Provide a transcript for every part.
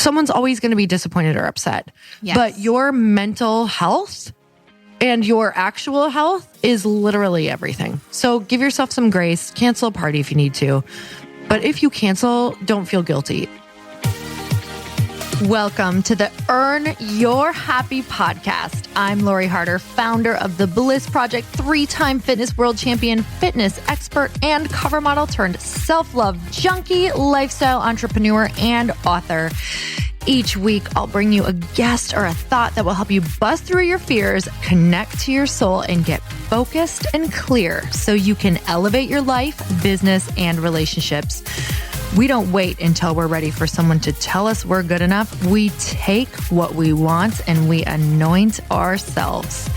someone's always going to be disappointed or upset. Yes. But your mental health and your actual health is literally everything. So give yourself some grace. Cancel a party if you need to. But if you cancel, don't feel guilty. Welcome to the Earn Your Happy podcast. I'm Lori Harder, founder of the Bliss Project, 3-time fitness world champion, fitness expert, and cover model turned self-love junkie, lifestyle entrepreneur, and author. Each week, I'll bring you a guest or a thought that will help you bust through your fears, connect to your soul, and get focused and clear so you can elevate your life, business, and relationships. We don't wait until we're ready for someone to tell us we're good enough. We take what we want and we anoint ourselves.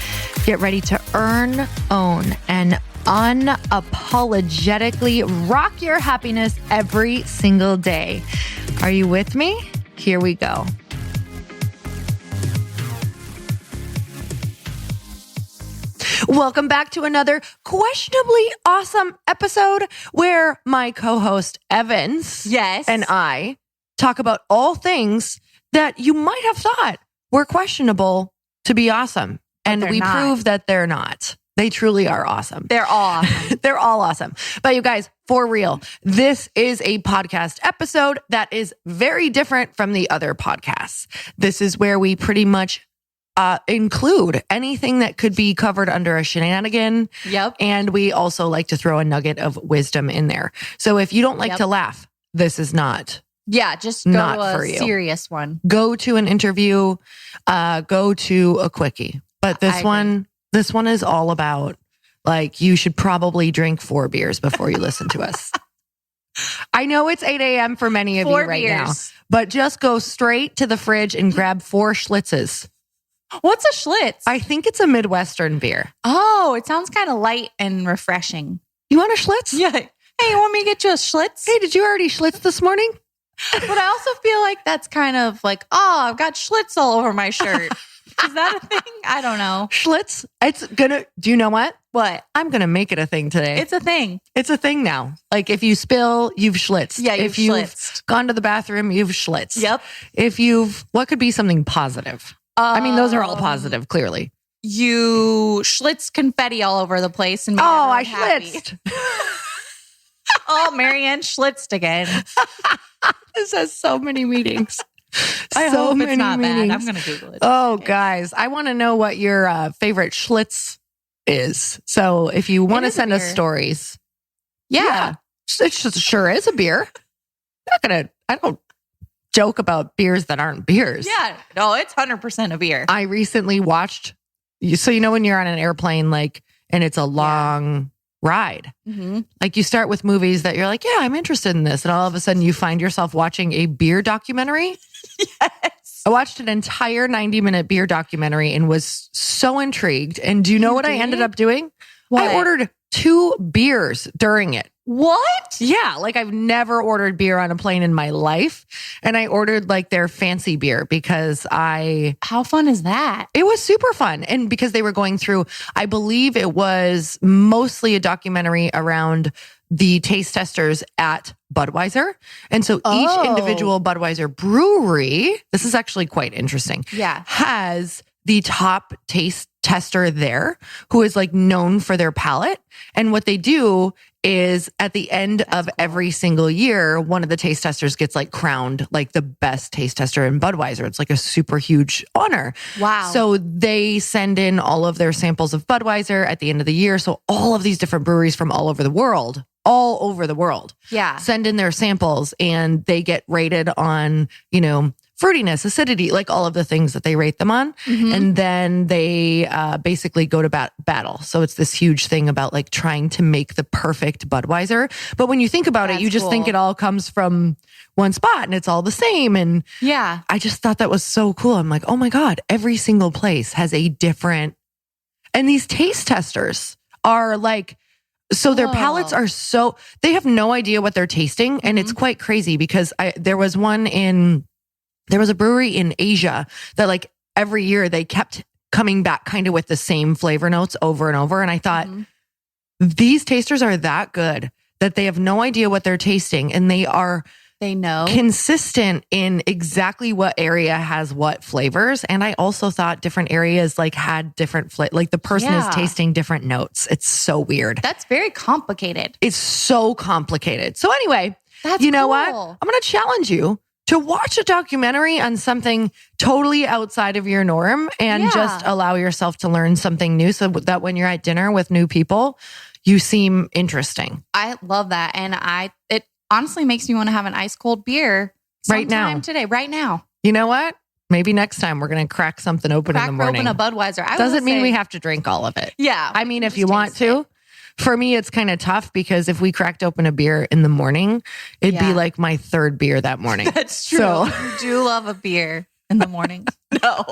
Get ready to earn, own, and unapologetically rock your happiness every single day. Are you with me? Here we go. Welcome back to another questionably awesome episode where my co-host Evans and I talk about all things that you might have thought were questionable to be awesome. And we prove that they're not. They truly are awesome. They're all awesome. They're all awesome. But you guys, for real, this is a podcast episode that is very different from the other podcasts. This is where we pretty much include anything that could be covered under a shenanigan. Yep. And we also like to throw a nugget of wisdom in there. So if you don't like to laugh, this is not. Yeah, just go not to for a you. serious one. Go to an interview, go to a quickie. But this one is all about, like, you should probably drink 4 beers before you listen to us. I know it's 8 a.m. for many of you right now, but just go straight to the fridge and grab 4 Schlitzes. What's a Schlitz? I think it's a Midwestern beer. Oh, it sounds kind of light and refreshing. You want a Schlitz? Yeah. Hey, you want me to get you a Schlitz? Hey, did you already Schlitz this morning? But I also feel like that's kind of like, oh, I've got Schlitz all over my shirt. Is that a thing? I don't know. Schlitz, do you know what? What? I'm going to make it a thing today. It's a thing. It's a thing now. Like, if you spill, you've schlitzed. Yeah, if you've gone to the bathroom, you've schlitzed. Yep. What could be something positive? I mean, those are all positive, clearly. You Schlitz confetti all over the place. And I schlitzed. Oh, Marianne schlitzed again. This has so many meanings. I hope it's not bad. I'm going to Google it. Oh, guys, I want to know what your favorite Schlitz is. So if you want to send us stories. Yeah. It sure is a beer. I don't joke about beers that aren't beers. Yeah. No, it's 100% a beer. I recently watched, so you know when you're on an airplane, like, and it's a long ride. Mm-hmm. Like, you start with movies that you're like, yeah, I'm interested in this. And all of a sudden you find yourself watching a beer documentary. Yes. I watched an entire 90-minute beer documentary and was so intrigued. And do you know what I ended up doing? What? I ordered 2 beers during it. What? Yeah, like, I've never ordered beer on a plane in my life. And I ordered, like, their fancy beer because How fun is that? it was super fun. And because they were going through, I believe it was mostly a documentary around the taste testers at Budweiser. And so each individual Budweiser brewery, this is actually quite interesting. Yeah. Has the top taste tester there who is, like, known for their palate. And what they do is at the end of every single year, one of the taste testers gets, like, crowned like the best taste tester in Budweiser. It's like a super huge honor. Wow. So they send in all of their samples of Budweiser at the end of the year. So all of these different breweries from all over the world Yeah. send in their samples, and they get rated on, fruitiness, acidity, like all of the things that they rate them on. Mm-hmm. And then they basically go to battle. So it's this huge thing about, like, trying to make the perfect Budweiser. But when you think about it, you just think it all comes from one spot and it's all the same. And yeah, I just thought that was so cool. I'm like, oh my God, every single place has a different, and these taste testers are like, so their palates are they have no idea what they're tasting. And it's quite crazy because there was a brewery in Asia that, like, every year they kept coming back kind of with the same flavor notes over and over. And I thought, these tasters are that good that they have no idea what they're tasting. And they are They know. consistent in exactly what area has what flavors. And I also thought different areas like had different like the person is tasting different notes. It's so weird. That's very complicated. It's so complicated. So anyway, That's you know cool. what? I'm going to challenge you to watch a documentary on something totally outside of your norm and just allow yourself to learn something new so that when you're at dinner with new people, you seem interesting. I love that. And it honestly makes me want to have an ice cold beer right now. Right now. You know what? Maybe next time we're going to crack something open in the morning. Open a Budweiser. Doesn't mean we have to drink all of it. Yeah. I mean, if you want to. For me, it's kind of tough because if we cracked open a beer in the morning, it'd be like my third beer that morning. That's true. So, you do love a beer in the morning. No.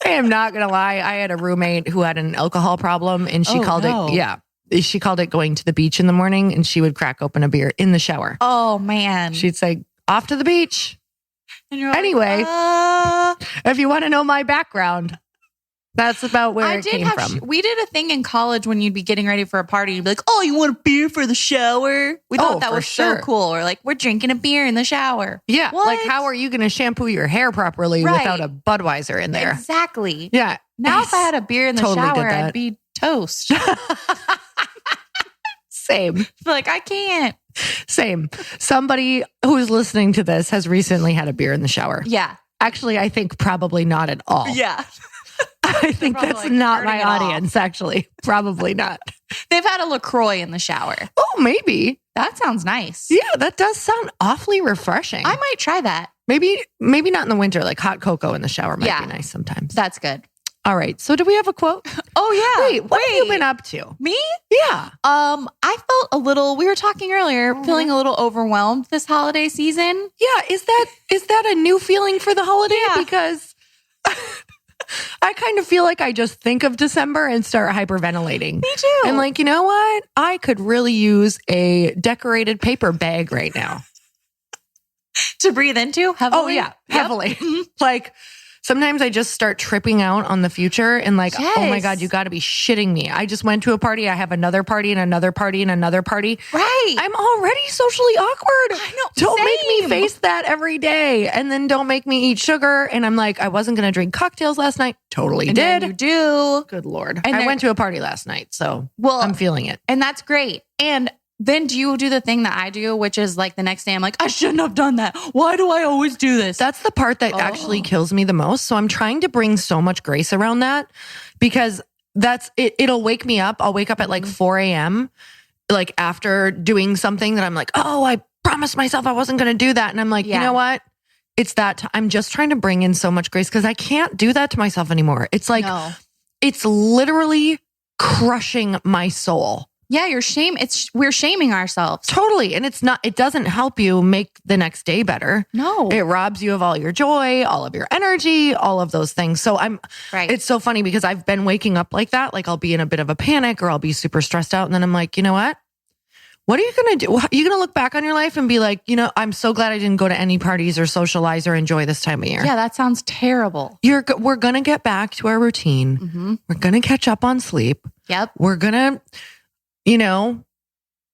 I am not going to lie. I had a roommate who had an alcohol problem and she called it, she called it going to the beach in the morning and she would crack open a beer in the shower. Oh, man. She'd say, off to the beach. And you're like, anyway, if you want to know my background, that's about where it came from. We did a thing in college when you'd be getting ready for a party. You'd be like, oh, you want a beer for the shower? We thought that was so cool. Or like, we're drinking a beer in the shower. Yeah. What? Like, how are you going to shampoo your hair properly without a Budweiser in there? Exactly. Yeah. Now, if I had a beer in the shower, I'd be toast. Same. Like, I can't. Same. Somebody who's listening to this has recently had a beer in the shower. Yeah. Actually, I think probably not at all. Yeah. I think that's like not my audience, actually. Probably not. They've had a LaCroix in the shower. Oh, maybe. That sounds nice. Yeah, that does sound awfully refreshing. I might try that. Maybe not in the winter, like hot cocoa in the shower might be nice sometimes. That's good. All right. So do we have a quote? Oh, yeah. Wait, what have you been up to? Me? Yeah. I felt a little, we were talking earlier, feeling a little overwhelmed this holiday season. Yeah. Is that a new feeling for the holiday? Yeah. Because I kind of feel like I just think of December and start hyperventilating. Me too. And like, you know what? I could really use a decorated paper bag right now. To breathe into heavily? Oh, yeah. Heavily. Like, sometimes I just start tripping out on the future and like, oh my God, you got to be shitting me. I just went to a party. I have another party and another party and another party. Right. I'm already socially awkward. I know. Don't make me face that every day. And then don't make me eat sugar. And I'm like, I wasn't going to drink cocktails last night. Totally did. You do. Good Lord. And I went to a party last night. So I'm feeling it. And that's great. And then do you do the thing that I do, which is like the next day I'm like, I shouldn't have done that. Why do I always do this? That's the part that actually kills me the most. So I'm trying to bring so much grace around that because that's it. It'll wake me up. I'll wake up at like 4 a.m. like after doing something that I'm like, oh, I promised myself I wasn't going to do that. And I'm like, you know what? It's that I'm just trying to bring in so much grace because I can't do that to myself anymore. It's like, it's literally crushing my soul. Yeah, we're shaming ourselves. Totally. And it doesn't help you make the next day better. No. It robs you of all your joy, all of your energy, all of those things. So it's so funny because I've been waking up like that. Like I'll be in a bit of a panic or I'll be super stressed out. And then I'm like, you know what? What are you going to do? Are you going to look back on your life and be like, you know, I'm so glad I didn't go to any parties or socialize or enjoy this time of year. Yeah, that sounds terrible. We're going to get back to our routine. Mm-hmm. We're going to catch up on sleep. Yep. We're going to,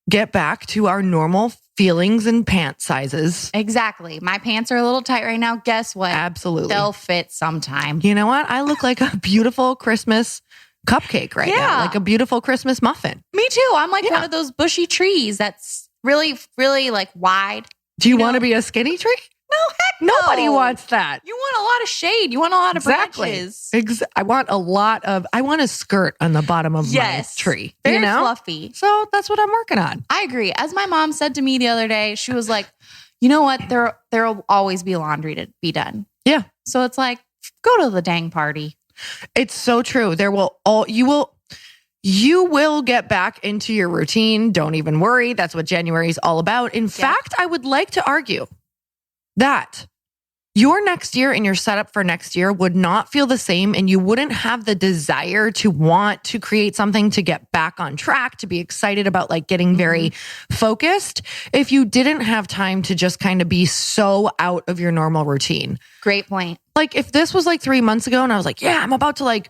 get back to our normal feelings and pant sizes. Exactly. My pants are a little tight right now. Guess what? Absolutely. They'll fit sometime. You know what? I look like a beautiful Christmas cupcake right now. Like a beautiful Christmas muffin. Me too. I'm like one of those bushy trees that's really, really like wide. Do you want to be a skinny tree? No, heck no. Nobody wants that. You want a lot of shade. You want a lot of branches. I want a skirt on the bottom of my tree. Very fluffy. So that's what I'm working on. I agree. As my mom said to me the other day, she was like, you know what? There'll always be laundry to be done. Yeah. So it's like, go to the dang party. It's so true. You will get back into your routine. Don't even worry. That's what January is all about. In fact, I would like to argue that your next year and your setup for next year would not feel the same and you wouldn't have the desire to want to create something to get back on track, to be excited about like getting very focused if you didn't have time to just kind of be so out of your normal routine. Great point. Like if this was like 3 months ago and I was like, yeah, I'm about to like,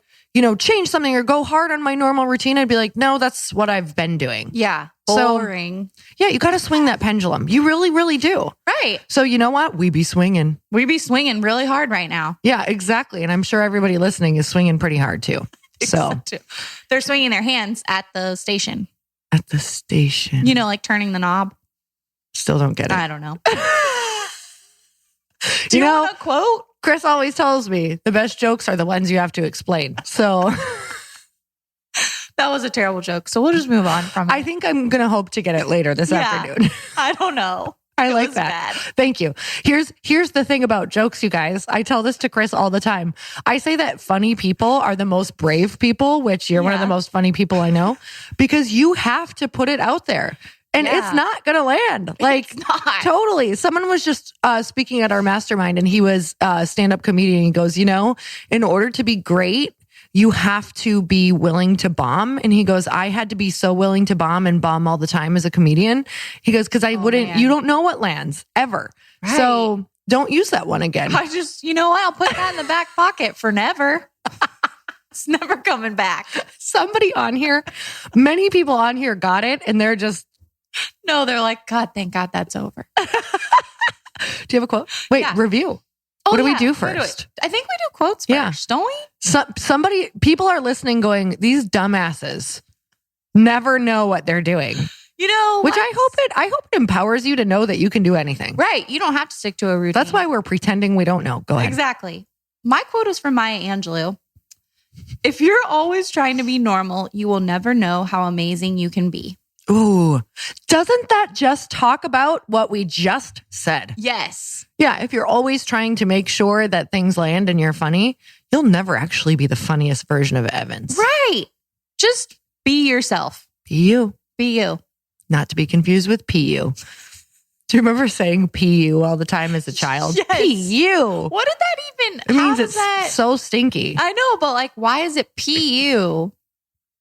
change something or go hard on my normal routine, I'd be like, no, that's what I've been doing. Yeah. Boring. So, yeah, you got to swing that pendulum. You really, really do. Right. So you know what? We be swinging. We be swinging really hard right now. Yeah, exactly. And I'm sure everybody listening is swinging pretty hard too. So they're swinging their hands at the station. At the station. You know, like turning the knob. Still don't get it. I don't know. Do you want a quote? Chris always tells me the best jokes are the ones you have to explain. So that was a terrible joke. So we'll just move on from it. I think I'm going to hope to get it later this afternoon. I don't know. I like that. Bad. Thank you. Here's the thing about jokes, you guys. I tell this to Chris all the time. I say that funny people are the most brave people, which you're one of the most funny people I know, because you have to put it out there. And it's not going to land. Like, totally. Someone was just speaking at our mastermind, and he was a stand-up comedian. He goes, you know, in order to be great, you have to be willing to bomb. And he goes, I had to be so willing to bomb and bomb all the time as a comedian. He goes, because you don't know what lands ever. Right. So don't use that one again. You know what? I'll put that in the back pocket for never. It's never coming back. Somebody on here, many people on here got it, and they're just, no, they're like, God, thank God that's over. Do you have a quote? Wait, review. What do we do first? I think we do quotes first, don't we? People are listening going, these dumbasses never know what they're doing. You know, which I hope it empowers you to know that you can do anything. Right. You don't have to stick to a routine. That's why we're pretending we don't know. Go ahead. Exactly. My quote is from Maya Angelou. If you're always trying to be normal, you will never know how amazing you can be. Ooh, doesn't that just talk about what we just said? Yes. Yeah, if you're always trying to make sure that things land and you're funny, you'll never actually be the funniest version of Evans. Right. Just be yourself. Be you. Be you. Not to be confused with PU. Do you remember saying PU all the time as a child? Yes. PU. What did that even... It means it's so stinky. I know, but like, why is it PU?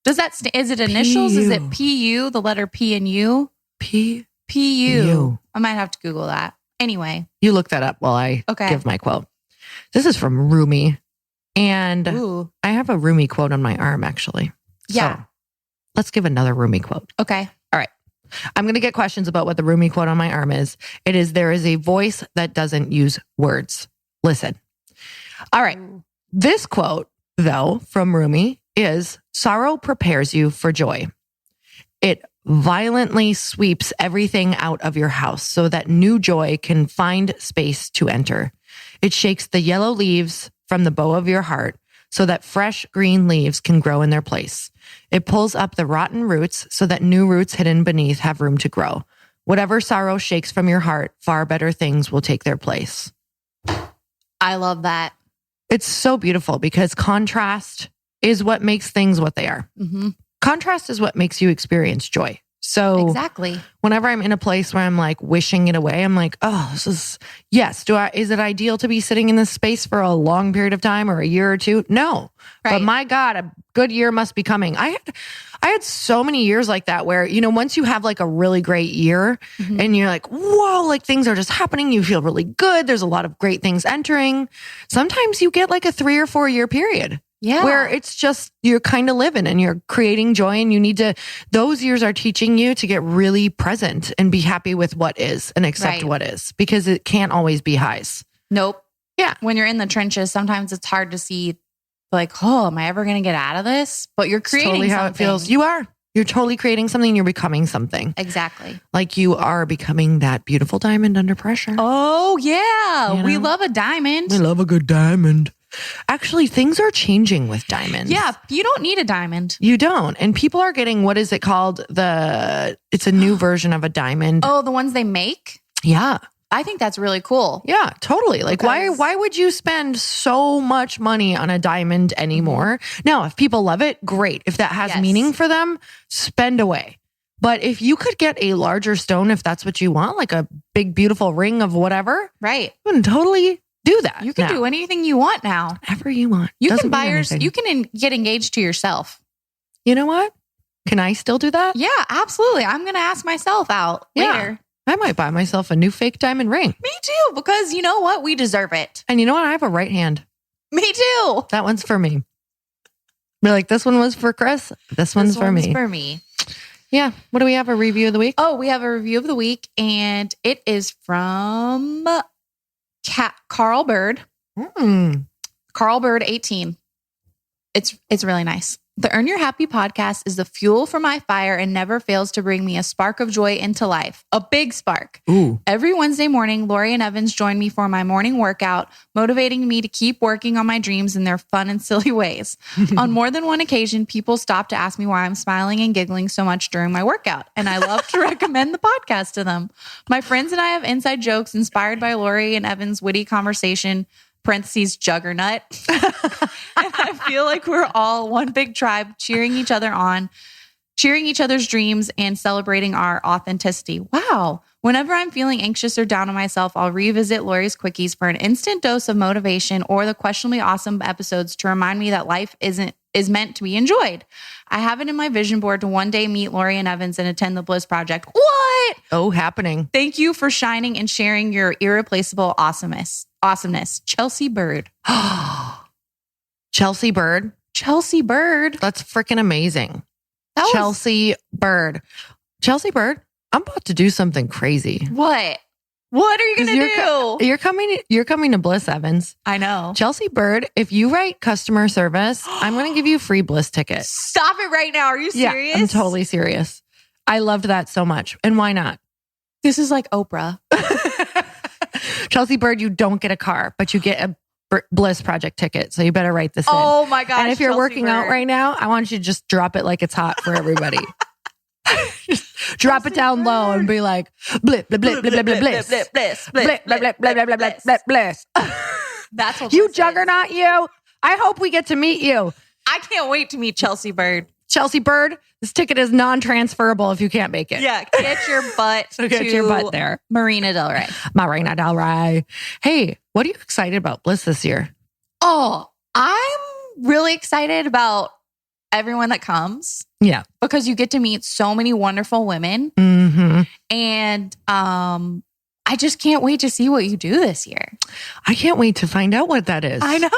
Does that is it initials? Is it PU, the letter P and U? PU. I might have to Google that. Anyway. You look that up while I give my quote. This is from Rumi. And I have a Rumi quote on my arm, actually. Yeah. So let's give another Rumi quote. Okay. All right. I'm going to get questions about what the Rumi quote on my arm is. It is, there is a voice that doesn't use words. Listen. All right. This quote, though, from Rumi is, sorrow prepares you for joy. It violently sweeps everything out of your house so that new joy can find space to enter. It shakes the yellow leaves from the bow of your heart so that fresh green leaves can grow in their place. It pulls up the rotten roots so that new roots hidden beneath have room to grow. Whatever sorrow shakes from your heart, far better things will take their place. I love that. It's so beautiful because contrast is what makes things what they are. Mm-hmm. Contrast is what makes you experience joy. So exactly. Whenever I'm in a place where I'm like wishing it away, I'm like, oh, this is, yes. Is it ideal to be sitting in this space for a long period of time or a year or two? No. Right. But my God, a good year must be coming. I had so many years like that where, you know, once you have like a really great year and you're like, whoa, like things are just happening. You feel really good. There's a lot of great things entering. Sometimes you get like a 3 or 4 year period. Yeah. Where it's just, you're kind of living and you're creating joy, and you need to, those years are teaching you to get really present and be happy with what is and accept what is, because it can't always be highs. Nope. Yeah. When you're in the trenches, sometimes it's hard to see like, oh, am I ever going to get out of this? But you're creating totally something. How it feels. You are. You're totally creating something. You're becoming something. Exactly. Like you are becoming that beautiful diamond under pressure. Oh, yeah. You know? We love a diamond. We love a good diamond. Actually, things are changing with diamonds. Yeah, you don't need a diamond. You don't. And people are getting, what is it called? It's a new version of a diamond. Oh, the ones they make? Yeah. I think that's really cool. Yeah, totally. Like why would you spend so much money on a diamond anymore? Now, if people love it, great. If that has meaning for them, spend away. But if you could get a larger stone, if that's what you want, like a big, beautiful ring of whatever. Right. You can totally do that. You can do anything you want now. Whatever you want. You can buy you can get engaged to yourself. You know what? Can I still do that? Yeah, absolutely. I'm going to ask myself out later. I might buy myself a new fake diamond ring. Me too, because you know what? We deserve it. And you know what? I have a right hand. Me too. That one's for me. Be like, this one was for Chris. This one's for me. For me. Yeah. What do we have? A review of the week? Oh, we have a review of the week, and it is from Carl Bird. Carl Bird 18. It's really nice. The Earn Your Happy podcast is the fuel for my fire and never fails to bring me a spark of joy into life. A big spark. Ooh. Every Wednesday morning, Lori and Evans join me for my morning workout, motivating me to keep working on my dreams in their fun and silly ways. On more than one occasion, people stop to ask me why I'm smiling and giggling so much during my workout, and I love to recommend the podcast to them. My friends and I have inside jokes inspired by Lori and Evans' witty conversation, parentheses Jugernut. And I feel like we're all one big tribe cheering each other on, cheering each other's dreams and celebrating our authenticity. Wow. Whenever I'm feeling anxious or down on myself, I'll revisit Lori's quickies for an instant dose of motivation or the Questionably Awesome episodes to remind me that life is meant to be enjoyed. I have it in my vision board to one day meet Lori and Evans and attend the Bliss Project. What? Oh, happening. Thank you for shining and sharing your irreplaceable awesomeness. Chelsey Bird. Chelsey Bird. Chelsey Bird. That's freaking amazing. Chelsey Bird. Chelsey Bird, I'm about to do something crazy. What? What are you going to do? You're coming to Bliss, Evans. I know. Chelsey Bird, if you write customer service, I'm going to give you free Bliss tickets. Stop it right now. Are you serious? Yeah, I'm totally serious. I loved that so much. And why not? This is like Oprah. Chelsey Bird, you don't get a car, but you get a Bliss Project ticket. So you better write this in. Oh my gosh. And if you're Chelsey working Bird. out right now, I want you to just drop it like it's hot for everybody. Drop it down low and be like, blip, blip, blip, blip, blip, blip, bliss. Bliss, bliss, Blip, blip, blip, blip, blip, blip, blip, blip, bliss. That's what You Bliss Juggernaut, you. I hope we get to meet you. is. I can't wait to meet Chelsey Bird. Chelsey Bird, this ticket is non-transferable if you can't make it. Yeah, get your butt Get your butt there. Marina Del Rey. Marina Del Rey. Hey, what are you excited about Bliss this year? Oh, I'm really excited about everyone that comes. Yeah. Because you get to meet so many wonderful women. Mm-hmm. And I just can't wait to see what you do this year. I can't wait to find out what that is. I know.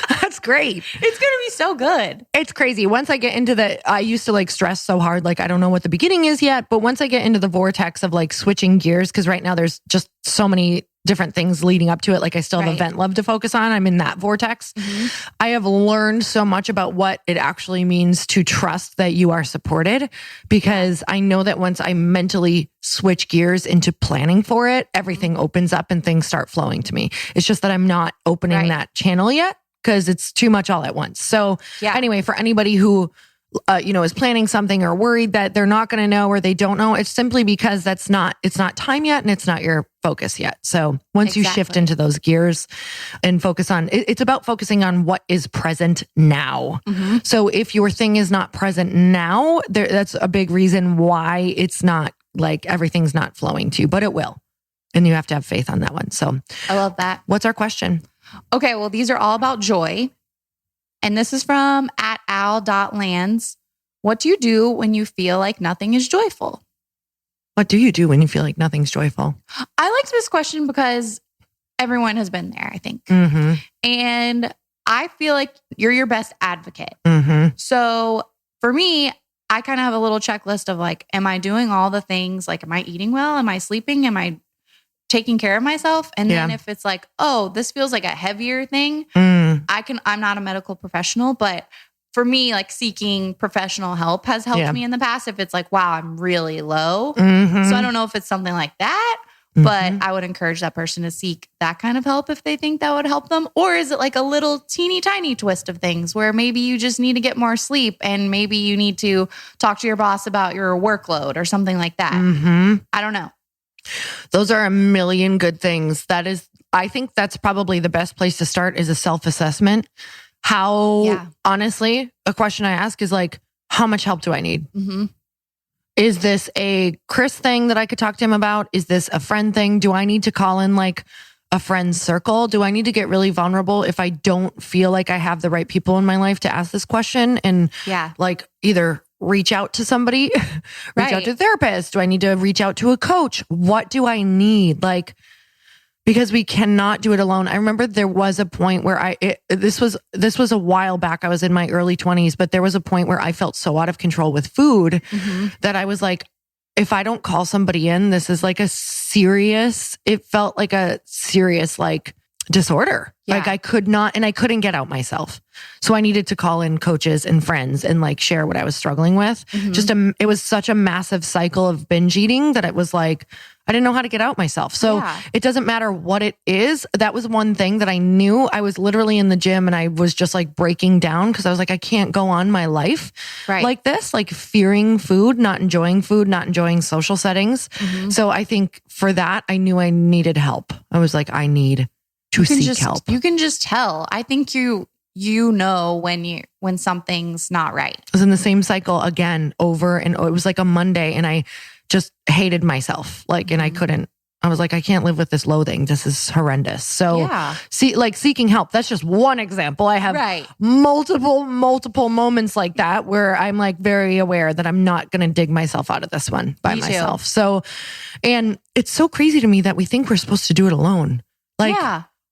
That's great. It's going to be so good. It's crazy. Once I get into I used to like stress so hard. Like, I don't know what the beginning is yet, but once I get into the vortex of like switching gears, because right now there's just so many different things leading up to it. Like I still have event love to focus on. I'm in that vortex. Mm-hmm. I have learned so much about what it actually means to trust that you are supported, because I know that once I mentally switch gears into planning for it, everything opens up and things start flowing to me. It's just that I'm not opening that channel yet because it's too much all at once. So anyway, for anybody who is planning something or worried that they're not going to know or they don't know, it's simply because it's not time yet and it's not your focus yet. So once you shift into those gears and focus on, it's about focusing on what is present now. Mm-hmm. So if your thing is not present now, that's a big reason why it's not like everything's not flowing to you, but it will. And you have to have faith on that one. So I love that. What's our question? Okay, well, these are all about joy. And this is from @al.lands. What do you do when you feel like nothing is joyful? What do you do when you feel like nothing's joyful? I liked this question because everyone has been there, I think. Mm-hmm. And I feel like you're your best advocate. Mm-hmm. So for me, I kind of have a little checklist of like, am I doing all the things? Like, am I eating well? Am I sleeping? Am I taking care of myself? And then if it's like, oh, this feels like a heavier thing, I'm not a medical professional, but for me, like seeking professional help has helped me in the past. If it's like, wow, I'm really low. Mm-hmm. So I don't know if it's something like that, but I would encourage that person to seek that kind of help if they think that would help them. Or is it like a little teeny tiny twist of things where maybe you just need to get more sleep and maybe you need to talk to your boss about your workload or something like that? Mm-hmm. I don't know. Those are a million good things. I think that's probably the best place to start is a self-assessment. Honestly, a question I ask is like, how much help do I need? Mm-hmm. Is this a Chris thing that I could talk to him about? Is this a friend thing? Do I need to call in like a friend's circle? Do I need to get really vulnerable if I don't feel like I have the right people in my life to ask this question? And like either reach out to somebody, reach out to a therapist. Do I need to reach out to a coach? What do I need? Like, because we cannot do it alone. I remember there was a point where this was a while back. I was in my early 20s, but there was a point where I felt so out of control with food that I was like, if I don't call somebody in, this is like it felt like a serious like disorder. Yeah. Like I couldn't get out myself. So I needed to call in coaches and friends and like share what I was struggling with. It was such a massive cycle of binge eating that it was like, I didn't know how to get out myself. So it doesn't matter what it is. That was one thing that I knew. I was literally in the gym and I was just like breaking down because I was like, I can't go on my life like this, like fearing food, not enjoying social settings. So I think for that, I knew I needed help. I was like, I need to seek help. You can just tell. I think you know when something's not right. I was in the same cycle again over and over. It was like a Monday and I just hated myself. Like, and I was like, I can't live with this loathing. This is horrendous. So seeking help, that's just one example. I have multiple moments like that where I'm like very aware that I'm not going to dig myself out of this one by myself. So, and it's so crazy to me that we think we're supposed to do it alone. Like,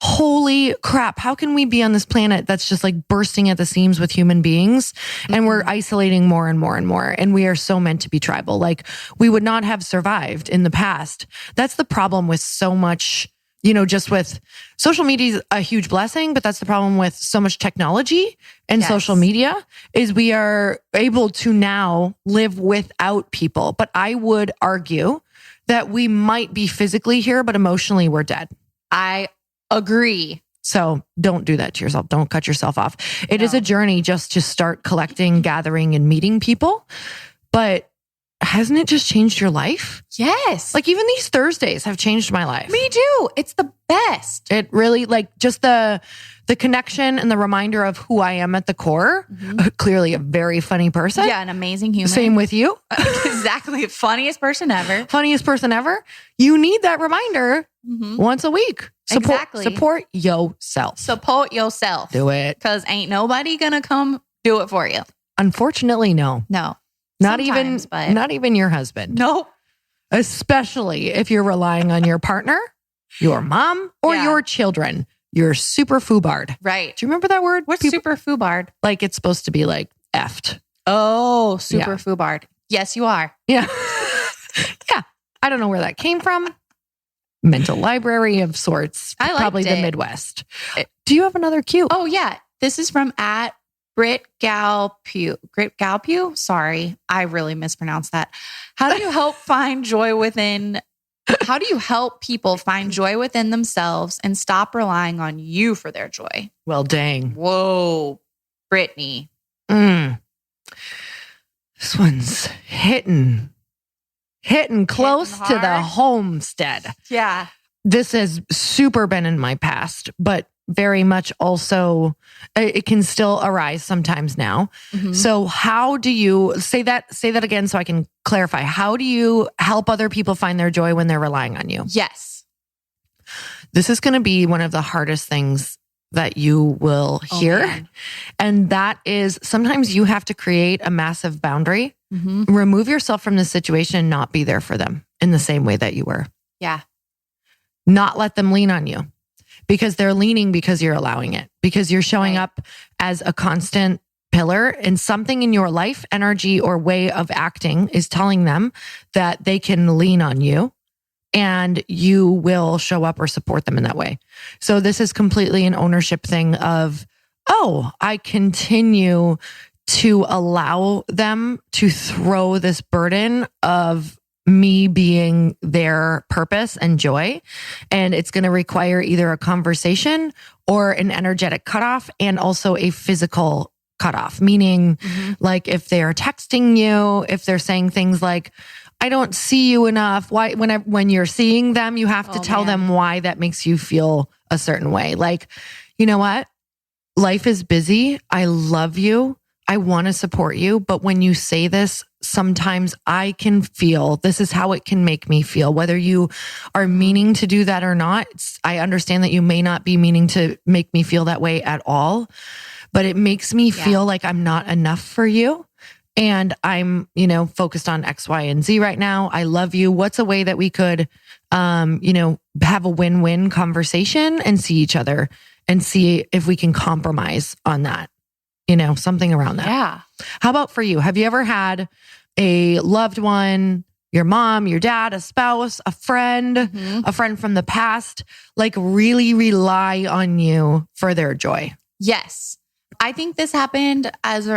holy crap, how can we be on this planet that's just like bursting at the seams with human beings and we're isolating more and more and more, and we are so meant to be tribal. Like we would not have survived in the past. That's the problem with so much, just with social media is a huge blessing, but that's the problem with so much technology and social media is we are able to now live without people. But I would argue that we might be physically here, but emotionally we're dead. I agree. So don't do that to yourself. Don't cut yourself off. It is a journey just to start collecting, gathering, and meeting people. But hasn't it just changed your life? Yes. Like even these Thursdays have changed my life. Me too. It's the best. It really like just the connection and the reminder of who I am at the core. Clearly a very funny person. Yeah, an amazing human. Same with you. Exactly. Funniest person ever. Funniest person ever. You need that reminder once a week. Support yourself. Support yourself. Do it. Because ain't nobody gonna come do it for you. Unfortunately, no. No. Not even your husband. Nope. Especially if you're relying on your partner, your mom, or your children. You're super foobard. Right. Do you remember that word? What's super foobard? Like it's supposed to be like effed. Oh, super foobard. Yes, you are. Yeah. Yeah. I don't know where that came from. Mental library of sorts. Probably the Midwest. Do you have another cue? Oh, yeah. This is from @Britt Galpew. Sorry, I really mispronounced that. How do you help people find joy within themselves and stop relying on you for their joy? Well, dang. Whoa, Brittany. This one's hitting close to the homestead. Yeah. This has super been in my past, but very much also it can still arise sometimes now. So how do you say that again so I can clarify? How do you help other people find their joy when they're relying on you? Yes. This is going to be one of the hardest things that you will hear. And that is sometimes you have to create a massive boundary, remove yourself from the situation and not be there for them in the same way that you were. Yeah. Not let them lean on you because they're leaning because you're allowing it, because you're showing up as a constant pillar and something in your life, energy, or way of acting is telling them that they can lean on you and you will show up or support them in that way. So this is completely an ownership thing of, I continue to allow them to throw this burden of me being their purpose and joy. And it's going to require either a conversation or an energetic cutoff and also a physical cutoff, meaning like if they're texting you, if they're saying things like, I don't see you enough. Why, when you're seeing them, you have to tell them why that makes you feel a certain way. Like, you know what? Life is busy. I love you. I want to support you. But when you say this, sometimes I can feel this is how it can make me feel, whether you are meaning to do that or not. I understand that you may not be meaning to make me feel that way at all, but it makes me feel like I'm not enough for you. And I'm, focused on X, Y, and Z right now. I love you. What's a way that we could have a win-win conversation and see each other and see if we can compromise on that, something around that. Yeah. How about for you? Have you ever had a loved one, your mom, your dad, a spouse, a friend from the past, like really rely on you for their joy? Yes. I think this happened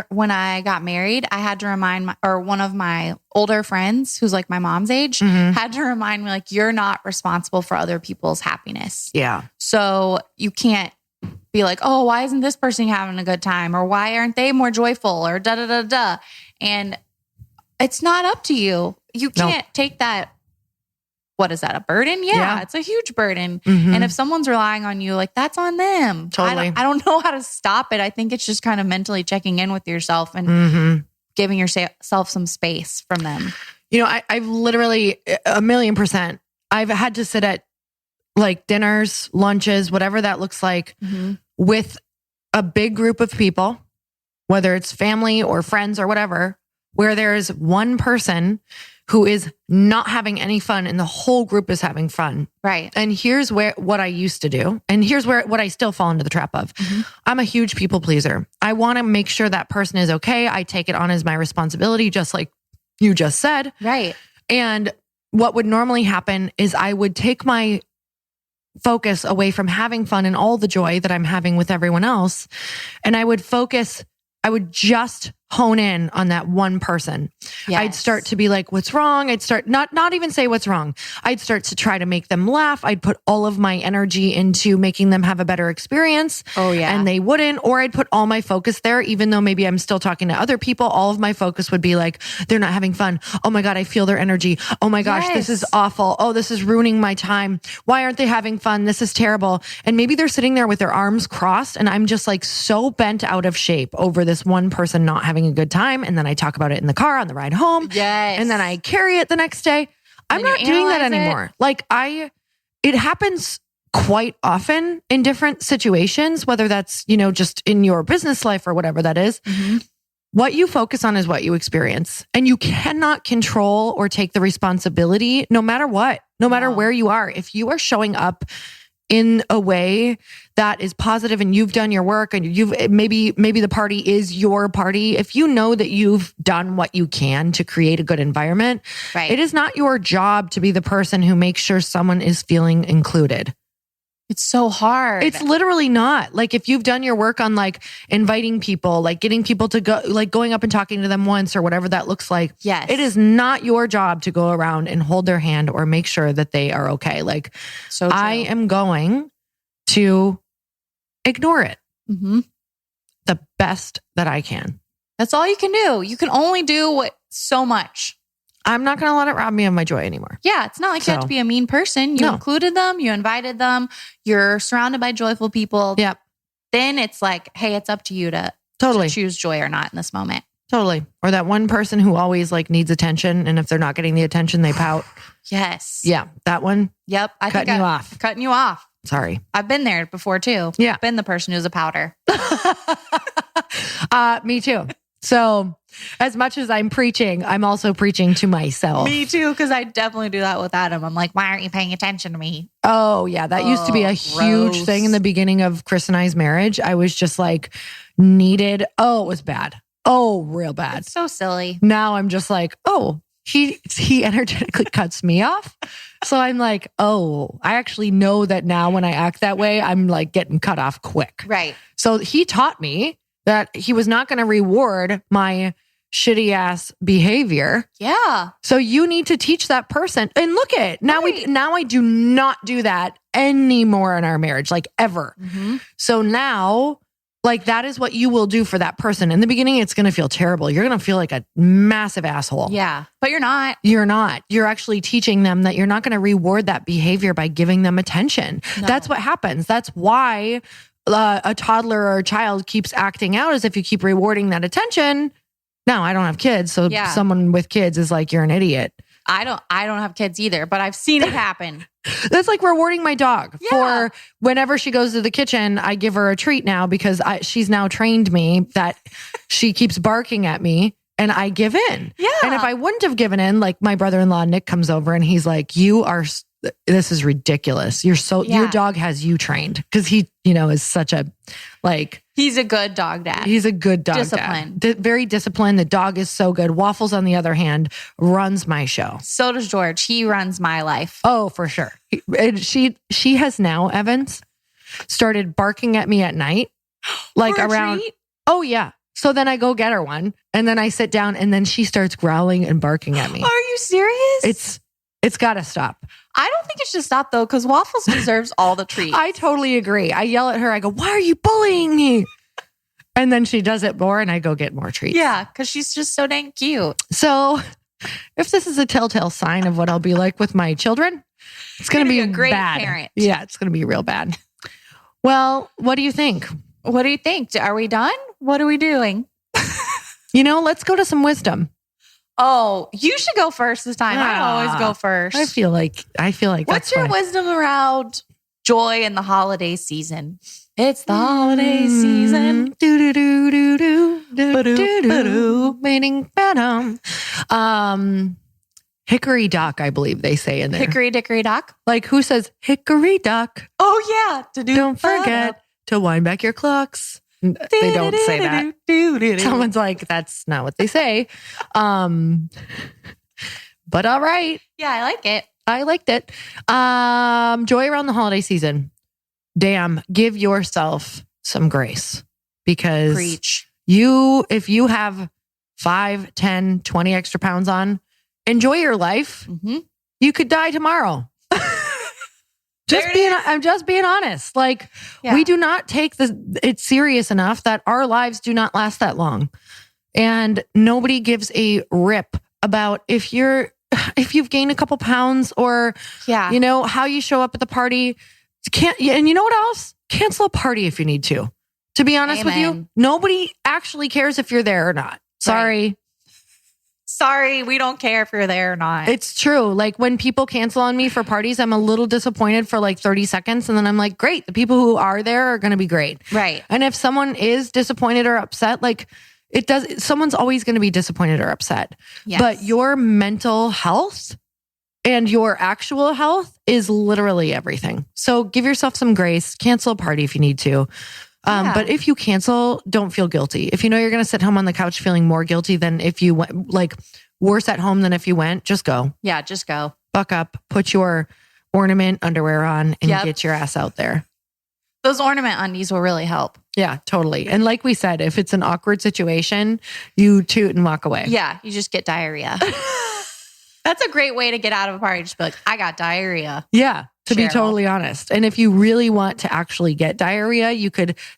when I got married. I had to remind one of my older friends who's like my mom's age had to remind me, like, you're not responsible for other people's happiness. Yeah. So you can't be like, oh, why isn't this person having a good time? Or why aren't they more joyful? Or da, da, da, da. And it's not up to you. You can't take that. What is that? A burden? Yeah. It's a huge burden. And if someone's relying on you, like, that's on them. Totally. I don't know how to stop it. I think it's just kind of mentally checking in with yourself and giving yourself some space from them. I've literally 1,000,000%. I've had to sit at like dinners, lunches, whatever that looks like with a big group of people, whether it's family or friends or whatever, where there's one person who is not having any fun and the whole group is having fun. Right. And here's what I used to do. And here's what I still fall into the trap of. I'm a huge people pleaser. I want to make sure that person is okay. I take it on as my responsibility, just like you just said. Right. And what would normally happen is I would take my focus away from having fun and all the joy that I'm having with everyone else. And I would just hone in on that one person. Yes. I'd start to be like, what's wrong? I'd start not even say what's wrong. I'd start to try to make them laugh. I'd put all of my energy into making them have a better experience. Oh yeah. And they wouldn't, or I'd put all my focus there, even though maybe I'm still talking to other people. All of my focus would be like, they're not having fun. Oh my God, I feel their energy. Oh my gosh, this is awful. Oh, this is ruining my time. Why aren't they having fun? This is terrible. And maybe they're sitting there with their arms crossed and I'm just like so bent out of shape over this one person not having a good time. And then I talk about it in the car on the ride home. Yes. And then I carry it the next day. I'm not doing that anymore. Like it happens quite often in different situations, whether that's, just in your business life or whatever that is. What you focus on is what you experience. And you cannot control or take the responsibility no matter what, no matter where you are. If you are showing up in a way that is positive and you've done your work and maybe the party is your party. If you know that you've done what you can to create a good environment, it is not your job to be the person who makes sure someone is feeling included. It's so hard. It's literally not. Like if you've done your work on like inviting people, like getting people to go, like going up and talking to them once or whatever that looks like. Yes. It is not your job to go around and hold their hand or make sure that they are okay. Like so true. I am going to ignore it the best that I can. That's all you can do. You can only do so much. I'm not going to let it rob me of my joy anymore. Yeah, it's not like you have to be a mean person. You included them, you invited them, you're surrounded by joyful people. Yep. Then it's like, hey, it's up to you to choose joy or not in this moment. Totally. Or that one person who always like needs attention. And if they're not getting the attention, they pout. Yes. Yeah. That one. Yep. Cutting you off. Cutting you off. Sorry. I've been there before too. Yeah. Been the person who's a pouter. Me too. So as much as I'm preaching, I'm also preaching to myself. Me too, because I definitely do that with Adam. I'm like, why aren't you paying attention to me? Oh, yeah. That used to be a huge thing in the beginning of Chris and I's marriage. I was just like needed. Oh, it was bad. Oh, real bad. It's so silly. Now I'm just like, oh, he energetically cuts me off. So I'm like, oh, I actually know that now when I act that way, I'm like getting cut off quick. Right. So he taught me that he was not going to reward my shitty ass behavior. Yeah. So you need to teach that person. And look at now I do not do that anymore in our marriage, like ever. So now, like that is what you will do for that person. In the beginning, it's going to feel terrible. You're going to feel like a massive asshole. Yeah. But you're not. You're not. You're actually teaching them that you're not going to reward that behavior by giving them attention. No. That's what happens. That's why a toddler or a child keeps acting out, as if you keep rewarding that attention. No, I don't have kids. So someone with kids is like, you're an idiot. I don't have kids either, but I've seen it happen. That's like rewarding my dog for whenever she goes to the kitchen. I give her a treat now because she's now trained me that she keeps barking at me and I give in. Yeah. And if I wouldn't have given in, like my brother-in-law, Nick, comes over and he's like, you are this is ridiculous. Your dog has you trained because he, is such a he's a good dog dad. He's a good dog disciplined. dad. Very disciplined. The dog is so good. Waffles, on the other hand, runs my show. So does George. He runs my life. Oh, for sure. She has now, Evans, started barking at me at night, like around. Treat? Oh yeah. So then I go get her one, and then I sit down, and then she starts growling and barking at me. Are you serious? It's got to stop. I don't think it should stop though, because Waffles deserves all the treats. I totally agree. I yell at her. I go, "Why are you bullying me?" And then she does it more, and I go get more treats. Yeah, because she's just so dang cute. So if this is a telltale sign of what I'll be like with my children, it's going to be a great bad. parent. Yeah, it's going to be real bad. Well, what do you think? What do you think? Are we done? What are we doing? Let's go to some wisdom. Oh, you should go first this time. I always go first. I feel like What's your wisdom around joy in the holiday season? It's the holiday season. Hickory dock, I believe they say in there. Hickory dickory dock. Like who says hickory dock? Oh yeah. Don't forget to wind back your clocks. They don't say that. Someone's like, that's not what they say. But all right. Yeah, I like it. I liked it. Joy around the holiday season. Damn, give yourself some grace because Preach. if you have 5, 10, 20 extra pounds on, enjoy your life. Mm-hmm. You could die tomorrow. I'm just being honest. We do not take it serious enough that our lives do not last that long. And nobody gives a rip about if you've gained a couple pounds or, how you show up at the party. And you know what else? Cancel a party if you need to. To be honest with you, nobody actually cares if you're there or not. Sorry. Right. Sorry, we don't care if you're there or not. It's true. Like when people cancel on me for parties, I'm a little disappointed for like 30 seconds. And then I'm like, great. The people who are there are going to be great. Right. And if someone is disappointed or upset, someone's always going to be disappointed or upset. Yes. But your mental health and your actual health is literally everything. So give yourself some grace, cancel a party if you need to. But if you cancel, don't feel guilty. If you know you're going to sit home on the couch feeling more guilty than if you went, worse at home than if you went, just go. Yeah, just go. Buck up, put your ornament underwear on and get your ass out there. Those ornament undies will really help. Yeah, totally. And like we said, if it's an awkward situation, you toot and walk away. Yeah, you just get diarrhea. That's a great way to get out of a party. Just be like, I got diarrhea. Yeah. To be totally honest. And if you really want to actually get diarrhea,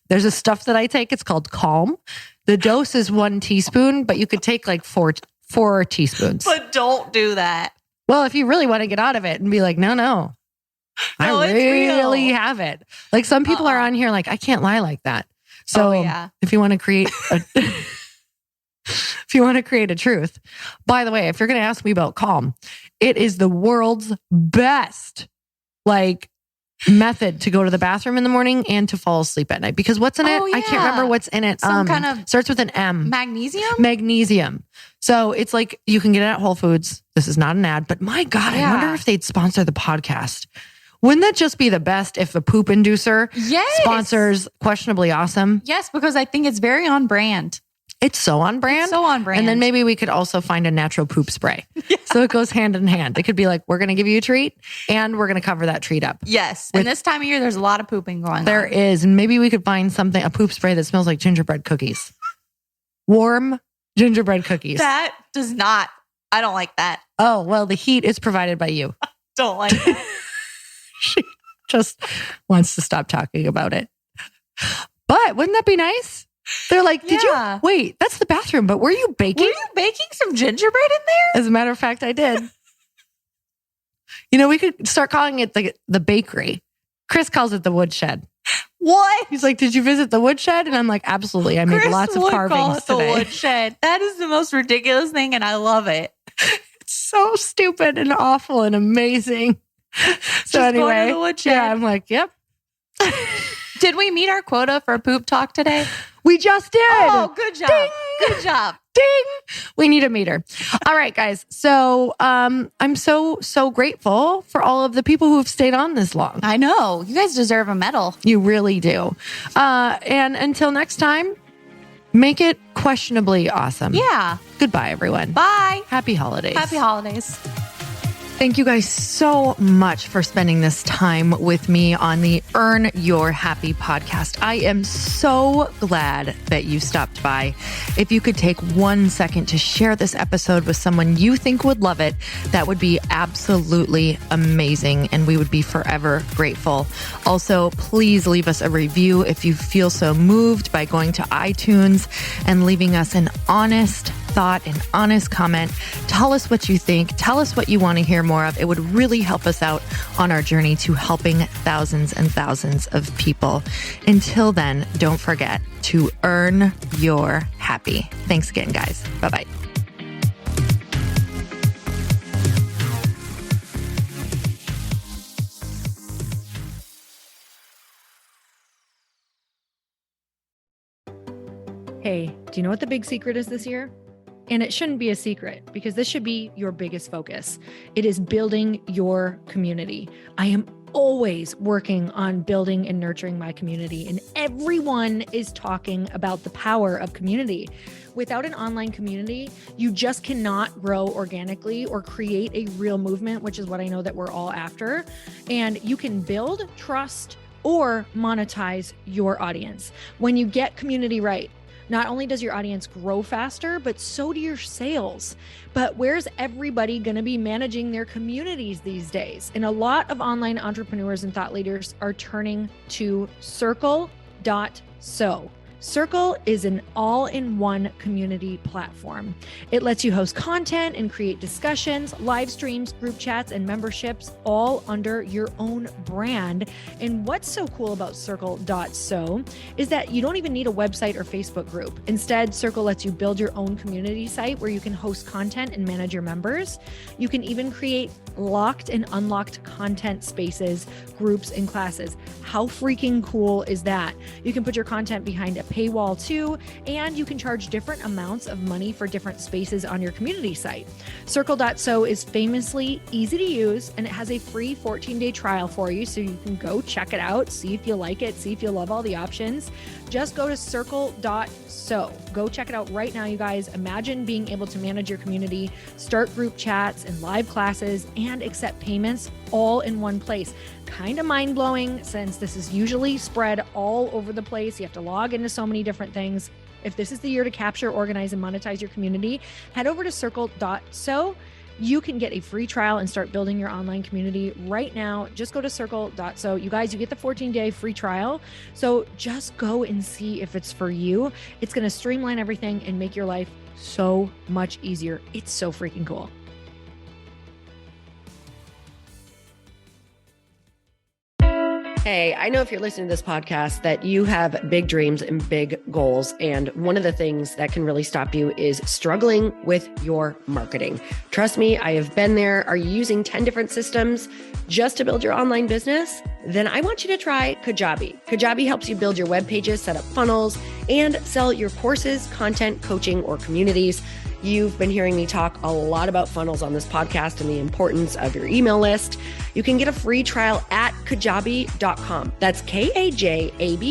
there's a stuff that I take. It's called Calm. The dose is 1 teaspoon, but you could take like four teaspoons. But don't do that. Well, if you really want to get out of it and be like, no, I really have it. Like some people are on here like, I can't lie like that. So if you want to create a truth, by the way, if you're going to ask me about Calm, it is the world's best method to go to the bathroom in the morning and to fall asleep at night. Because what's in it? I can't remember what's in it. Some kind of starts with an M. Magnesium. So it's like you can get it at Whole Foods. This is not an ad, but my God, I wonder if they'd sponsor the podcast. Wouldn't that just be the best if a poop inducer sponsors Questionably Awesome? Yes, because I think it's very on brand. It's so on brand. And then maybe we could also find a natural poop spray. Yeah. So it goes hand in hand. It could be like, we're going to give you a treat and we're going to cover that treat up. Yes. And this time of year, there's a lot of pooping going on. There is. And maybe we could find a poop spray that smells like gingerbread cookies. Warm gingerbread cookies. That does not. I don't like that. Oh, well, the heat is provided by you. Don't like that. She just wants to stop talking about it. But wouldn't that be nice? They're like, did you wait? That's the bathroom, but were you baking? Were you baking some gingerbread in there? As a matter of fact, I did. We could start calling it the bakery. Chris calls it the woodshed. What? He's like, did you visit the woodshed? And I'm like, absolutely. I made lots of carvings today. The woodshed. That is the most ridiculous thing, and I love it. It's so stupid and awful and amazing. So anyway, going to the woodshed. I'm like, yep. Did we meet our quota for poop talk today? We just did. Oh, good job. Ding. Good job. Ding. We need a meter. All right, guys. So I'm so grateful for all of the people who've stayed on this long. I know. You guys deserve a medal. You really do. And until next time, make it questionably awesome. Yeah. Goodbye, everyone. Bye. Happy holidays. Happy holidays. Thank you guys so much for spending this time with me on the Earn Your Happy podcast. I am so glad that you stopped by. If you could take 1 second to share this episode with someone you think would love it, that would be absolutely amazing, and we would be forever grateful. Also, please leave us a review if you feel so moved by going to iTunes and leaving us an honest thought, an honest comment. Tell us what you think. Tell us what you want to hear more of. It would really help us out on our journey to helping thousands and thousands of people. Until then, don't forget to earn your happy. Thanks again, guys. Bye-bye. Hey, do you know what the big secret is this year? And it shouldn't be a secret because this should be your biggest focus. It is building your community. I am always working on building and nurturing my community, and everyone is talking about the power of community. Without an online community, you just cannot grow organically or create a real movement, which is what I know that we're all after. And you can build trust or monetize your audience. When you get community right, not only does your audience grow faster, but so do your sales. But where's everybody going to be managing their communities these days? And a lot of online entrepreneurs and thought leaders are turning to Circle.so. Circle is an all-in-one community platform. It lets you host content and create discussions, live streams, group chats, and memberships all under your own brand. And what's so cool about Circle.so is that you don't even need a website or Facebook group. Instead, Circle lets you build your own community site where you can host content and manage your members. You can even create locked and unlocked content spaces, groups, and classes. How freaking cool is that? You can put your content behind a paywall too, and you can charge different amounts of money for different spaces on your community site. Circle.so is famously easy to use, and it has a free 14-day trial for you, so you can go check it out, see if you like it, see if you love all the options. Just go to Circle.so. Go check it out right now, you guys. Imagine being able to manage your community, start group chats and live classes, and accept payments all in one place. Kind of mind-blowing since this is usually spread all over the place. You have to log into so many different things. If this is the year to capture, organize, and monetize your community, head over to Circle.so. You can get a free trial and start building your online community right now. Just go to Circle.so. You guys, you get the 14-day free trial. So just go and see if it's for you. It's going to streamline everything and make your life so much easier. It's so freaking cool. Hey, I know if you're listening to this podcast that you have big dreams and big goals. And one of the things that can really stop you is struggling with your marketing. Trust me, I have been there. Are you using 10 different systems just to build your online business? Then I want you to try Kajabi. Kajabi helps you build your web pages, set up funnels, and sell your courses, content, coaching, or communities. You've been hearing me talk a lot about funnels on this podcast and the importance of your email list. You can get a free trial at kajabi.com. That's Kajabi.com.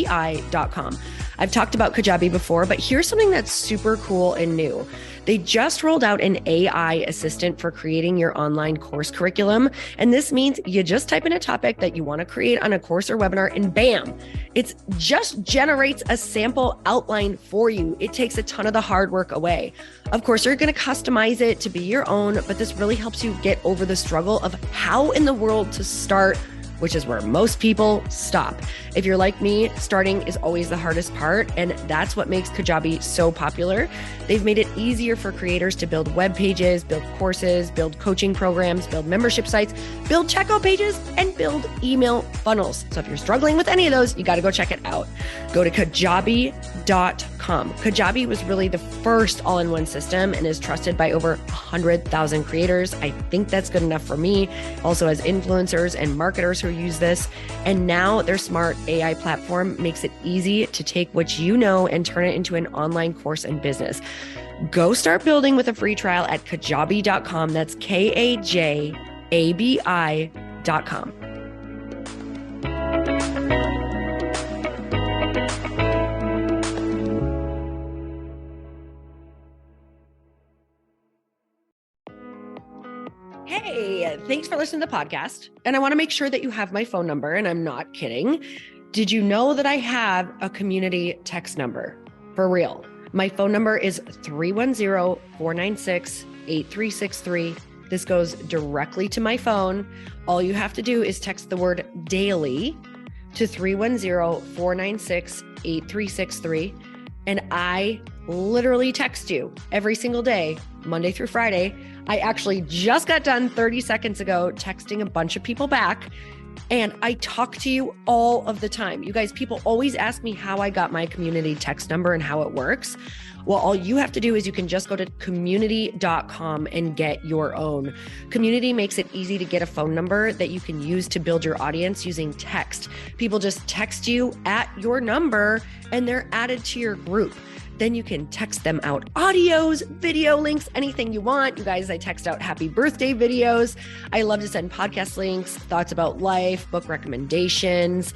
I've talked about Kajabi before, but here's something that's super cool and new. They just rolled out an AI assistant for creating your online course curriculum. And this means you just type in a topic that you want to create on a course or webinar, and bam, it just generates a sample outline for you. It takes a ton of the hard work away. Of course, you're going to customize it to be your own, but this really helps you get over the struggle of how in the world to start, which is where most people stop. If you're like me, starting is always the hardest part, and that's what makes Kajabi so popular. They've made it easier for creators to build web pages, build courses, build coaching programs, build membership sites, build checkout pages, and build email funnels. So if you're struggling with any of those, you got to go check it out. Go to kajabi.com. Kajabi.com. Kajabi was really the first all-in-one system and is trusted by over 100,000 creators. I think that's good enough for me. Also has influencers and marketers who use this. And now their smart AI platform makes it easy to take what you know and turn it into an online course and business. Go start building with a free trial at Kajabi.com. That's Kajabi.com. Hey, thanks for listening to the podcast. And I want to make sure that you have my phone number, and I'm not kidding. Did you know that I have a community text number? For real. My phone number is 310-496-8363. This goes directly to my phone. All you have to do is text the word daily to 310-496-8363. And I literally text you every single day, Monday through Friday. I actually just got done 30 seconds ago texting a bunch of people back, and I talk to you all of the time. You guys, people always ask me how I got my community text number and how it works. Well, all you have to do is you can just go to community.com and get your own. Community makes it easy to get a phone number that you can use to build your audience using text. People just text you at your number and they're added to your group. Then you can text them out audios, video links, anything you want. You guys, I text out happy birthday videos. I love to send podcast links, thoughts about life, book recommendations,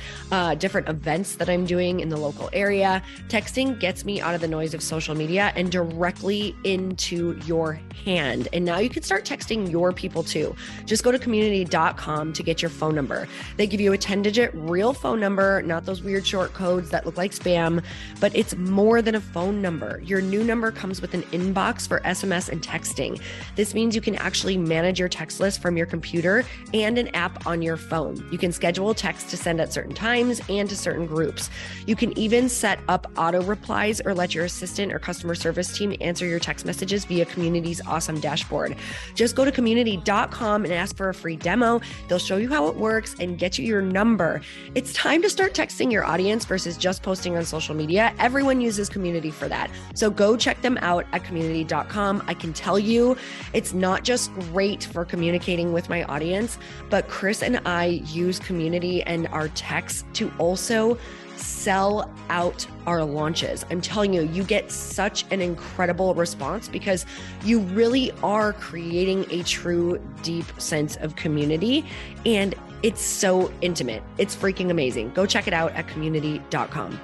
different events that I'm doing in the local area. Texting gets me out of the noise of social media and directly into your hand. And now you can start texting your people too. Just go to community.com to get your phone number. They give you a 10-digit real phone number, not those weird short codes that look like spam, but it's more than a phone number. Your new number comes with an inbox for SMS and texting. This means you can actually manage your text list from your computer and an app on your phone. You can schedule text to send at certain times and to certain groups. You can even set up auto replies or let your assistant or customer service team answer your text messages via Community's awesome dashboard. Just go to community.com and ask for a free demo. They'll show you how it works and get you your number. It's time to start texting your audience versus just posting on social media. Everyone uses Community for that. So go check them out at community.com. I can tell you it's not just great for communicating with my audience, but Chris and I use Community and our texts to also sell out our launches. I'm telling you, you get such an incredible response because you really are creating a true deep sense of community, and it's so intimate. It's freaking amazing. Go check it out at community.com.